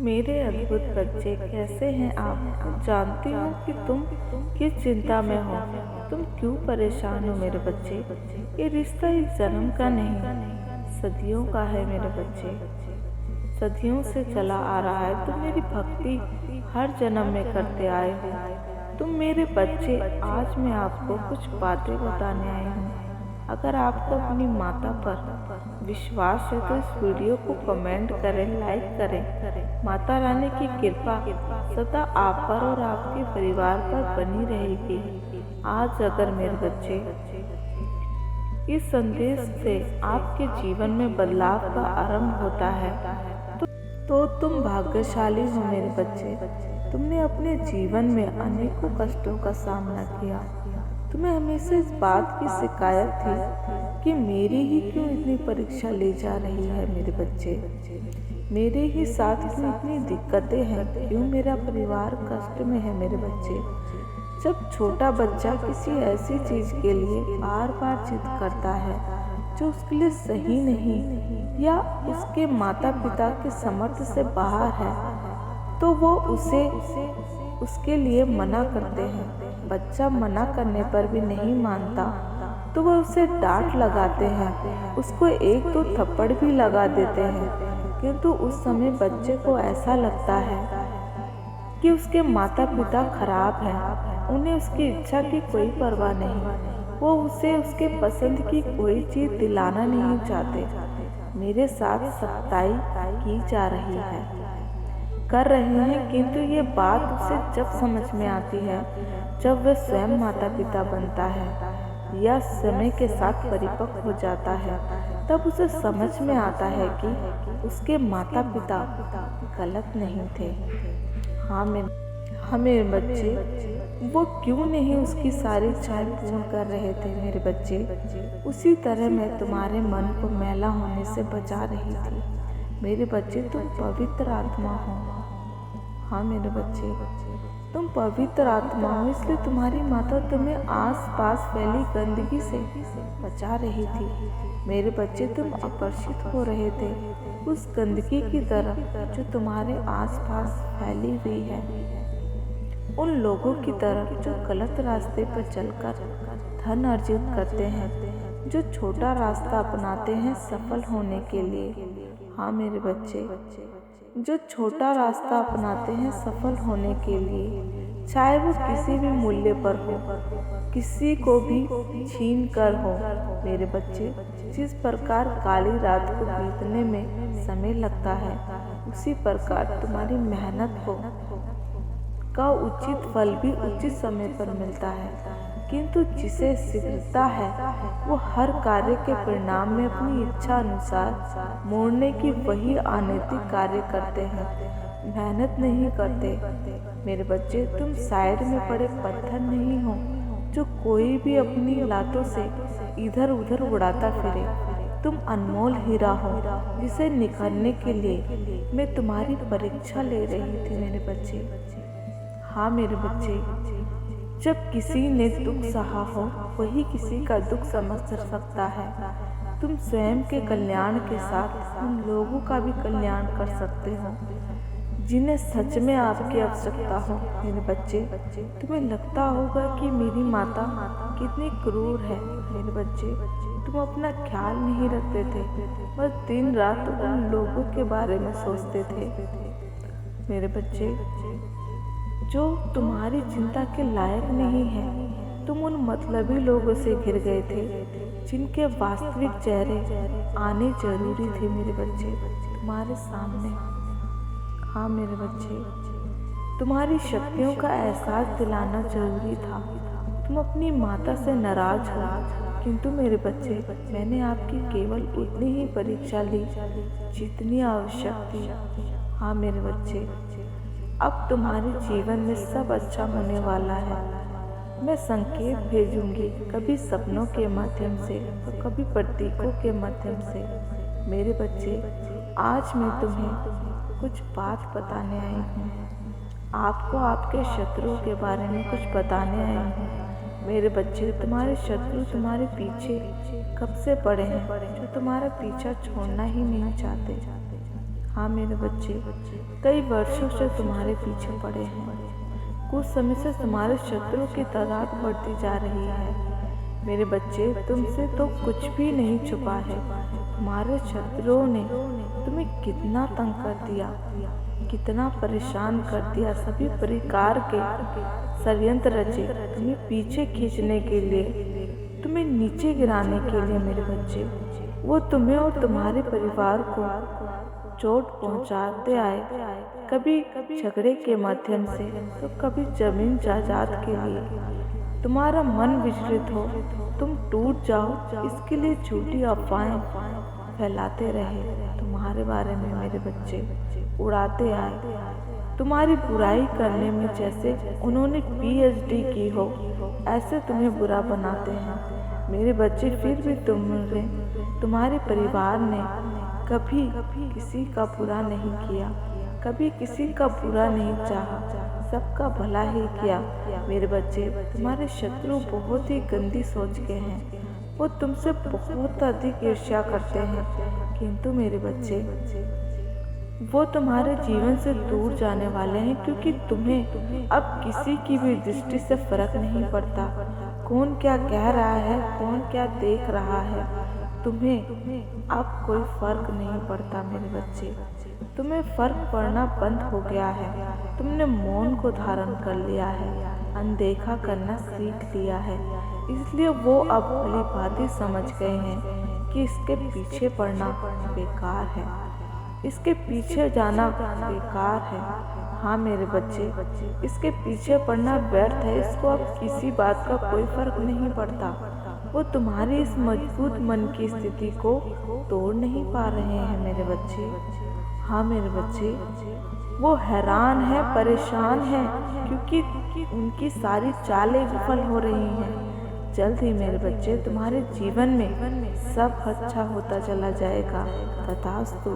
मेरे अद्भुत बच्चे, कैसे हैं आप? जानती हूँ कि तुम किस चिंता में हो। तुम क्यों परेशान हो मेरे बच्चे? ये रिश्ता इस जन्म का नहीं, सदियों का है मेरे बच्चे। सदियों से चला आ रहा है। तुम मेरी भक्ति हर जन्म में करते आए हो। तुम मेरे बच्चे, आज मैं आपको कुछ बातें बताने आई हूँ। अगर आपको अपनी माता पर विश्वास है तो इस वीडियो को कमेंट करें, लाइक करें। माता रानी की कृपा सदा आप पर और आपके परिवार पर बनी रहेगी। आज अगर मेरे बच्चे इस संदेश से आपके जीवन में बदलाव का आरंभ होता है तो तुम भाग्यशाली हो मेरे बच्चे। तुमने अपने जीवन में अनेकों कष्टों का सामना किया। तुम्हें हमेशा इस बात की शिकायत थी कि मेरी ही क्यों इतनी परीक्षा ले जा रही है मेरे बच्चे। मेरे ही साथ क्यों इतनी दिक्कतें हैं, क्यों मेरा परिवार कष्ट में है मेरे बच्चे। जब छोटा बच्चा किसी ऐसी चीज के लिए बार बार जिद करता है जो उसके लिए सही नहीं या उसके माता पिता के समर्थ से बाहर है, तो वो उसे उसके लिए मना करते हैं। बच्चा मना करने पर भी नहीं मानता तो वो उसे डांट लगाते हैं, उसको एक दो थप्पड़ भी लगा देते हैं। किंतु उस समय बच्चे को ऐसा लगता है कि उसके माता पिता खराब हैं, उन्हें उसकी इच्छा की कोई परवाह नहीं। वो उसे उसके पसंद की कोई चीज दिलाना नहीं चाहते। मेरे साथ सख्ताई की जा रही है, कर रहे हैं, किंतु ये बात उसे जब समझ में आती है, जब वह स्वयं माता पिता बनता है या समय के साथ परिपक्व हो जाता है, तब उसे समझ में आता है कि उसके माता पिता गलत नहीं थे। हाँ मेरे बच्चे, वो क्यों नहीं उसकी सारी इच्छाएं पूर्ण कर रहे थे मेरे बच्चे। उसी तरह मैं तुम्हारे मन को मैला होने से बचा रही थी मेरे बच्चे। तुम पवित्र आत्मा हो। हाँ मेरे बच्चे, तुम पवित्र आत्मा हो, इसलिए तुम्हारी माता तुम्हें आस पास फैली गंदगी से बचा रही थी मेरे बच्चे। तुम आकर्षित हो रहे थे उस गंदगी की तरफ जो तुम्हारे आस पास फैली हुई है, उन लोगों की तरफ जो गलत रास्ते पर चलकर धन अर्जित करते हैं, जो छोटा रास्ता अपनाते हैं सफल होने के लिए। हाँ मेरे बच्चे, जो छोटा रास्ता अपनाते हैं सफल होने के लिए, चाहे वो किसी भी मूल्य पर हो, किसी को भी छीन कर हो मेरे बच्चे। जिस प्रकार काली रात को बीतने में समय लगता है, उसी प्रकार तुम्हारी मेहनत का उचित फल भी उचित समय पर मिलता है। किंतु जिसे शीघ्रता है वो हर कार्य के परिणाम में अपनी इच्छा अनुसार मोड़ने की वही अनैतिक कार्य करते हैं, मेहनत नहीं करते मेरे बच्चे। तुम साइड में पड़े पत्थर नहीं हो जो कोई भी अपनी लातों से इधर उधर उड़ाता फिरे। तुम अनमोल हीरा हो जिसे निखरने के लिए मैं तुम्हारी परीक्षा ले रही थी मेरे बच्चे। हाँ मेरे बच्चे, जब किसी ने दुख सहा हो वही किसी का दुख समझ सकता है। तुम स्वयं के कल्याण के साथ उन लोगों का भी कल्याण कर सकते हो जिन्हें सच में आपकी आवश्यकता हो मेरे बच्चे। तुम्हें लगता होगा कि मेरी माता कितनी क्रूर है मेरे बच्चे। तुम अपना ख्याल नहीं रखते थे, बस दिन रात उन लोगों के बारे में सोचते थे मेरे बच्चे जो तुम्हारी चिंता के लायक नहीं है। तुम उन मतलबी लोगों से घिर गए थे जिनके वास्तविक चेहरे आने जरूरी थे मेरे बच्चे तुम्हारे सामने। हाँ मेरे बच्चे, तुम्हारी शक्तियों का एहसास दिलाना जरूरी था। तुम अपनी माता से नाराज हो, किंतु मेरे बच्चे मैंने आपकी केवल उतनी ही परीक्षा ली जितनी आवश्यक थी। हाँ मेरे बच्चे, अब तुम्हारे जीवन में सब अच्छा होने वाला है। मैं संकेत भेजूंगी, कभी सपनों के माध्यम से तो कभी प्रतीकों के माध्यम से मेरे बच्चे। आज मैं तुम्हें कुछ बात बताने आई हूँ, आपको आपके शत्रुओं के बारे में कुछ बताने आई हूँ मेरे बच्चे। तुम्हारे शत्रु तुम्हारे पीछे कब से पड़े हैं, जो तुम्हारा पीछा छोड़ना ही नहीं चाहते। हाँ मेरे बच्चे, कई वर्षों से तुम्हारे पीछे पड़े हैं। कुछ समय से तुम्हारे शत्रुओं की तादाद बढ़ती जा रही है। मेरे बच्चे, तुमसे तो कुछ भी नहीं छुपा है। तुम्हारे शत्रुओं ने तुम्हें कितना तंग कर दिया, कितना परेशान कर दिया। सभी प्रकार के षड्यंत्र रचे तुम्हें पीछे खींचने के लिए, तुम्हें नीचे गिराने के लिए मेरे बच्चे। वो तुम्हें और तुम्हारे परिवार को चोट पहुंचाते आए, कभी झगड़े के माध्यम से तो कभी जमीन जायदाद के लिए। तुम्हारा मन विचलित हो, तुम टूट जाओ, इसके लिए झूठी अफवाहें फैलाते रहे। तुम्हारे बारे में मेरे बच्चे उड़ाते आए, तुम्हारी बुराई करने में जैसे उन्होंने PhD की हो, ऐसे तुम्हें बुरा बनाते हैं मेरे बच्चे। फिर भी तुम्हारे परिवार ने कभी किसी का बुरा नहीं किया, कभी किसी का बुरा नहीं चाहा, सबका भला ही किया मेरे बच्चे। तुम्हारे शत्रु बहुत ही गंदी सोच के हैं, वो तुमसे बहुत अधिक ईर्ष्या करते हैं, किंतु मेरे बच्चे वो तुम्हारे जीवन से दूर जाने वाले हैं, क्योंकि तुम्हें अब किसी की भी दृष्टि से फर्क नहीं पड़ता। कौन क्या कह रहा है, कौन क्या देख रहा है, तुम्हें अब कोई फर्क नहीं पड़ता मेरे बच्चे। तुम्हें फर्क पड़ना बंद हो गया है। तुमने मौन को धारण कर लिया है, अनदेखा करना सीख लिया है। इसलिए वो अब भली भांति समझ गए हैं कि इसके पीछे पड़ना बेकार है, इसके पीछे जाना बेकार है। हाँ मेरे बच्चे, इसके पीछे पड़ना व्यर्थ है। इसको अब किसी बात का कोई फर्क नहीं पड़ता। वो तुम्हारी इस मजबूत मन की स्थिति को तोड़ नहीं पा रहे हैं मेरे बच्चे। हाँ मेरे बच्चे, वो हैरान है, परेशान है, क्योंकि उनकी सारी चालें विफल हो रही हैं। जल्द ही मेरे बच्चे तुम्हारे जीवन में सब अच्छा होता चला जाएगा। तथास्तु।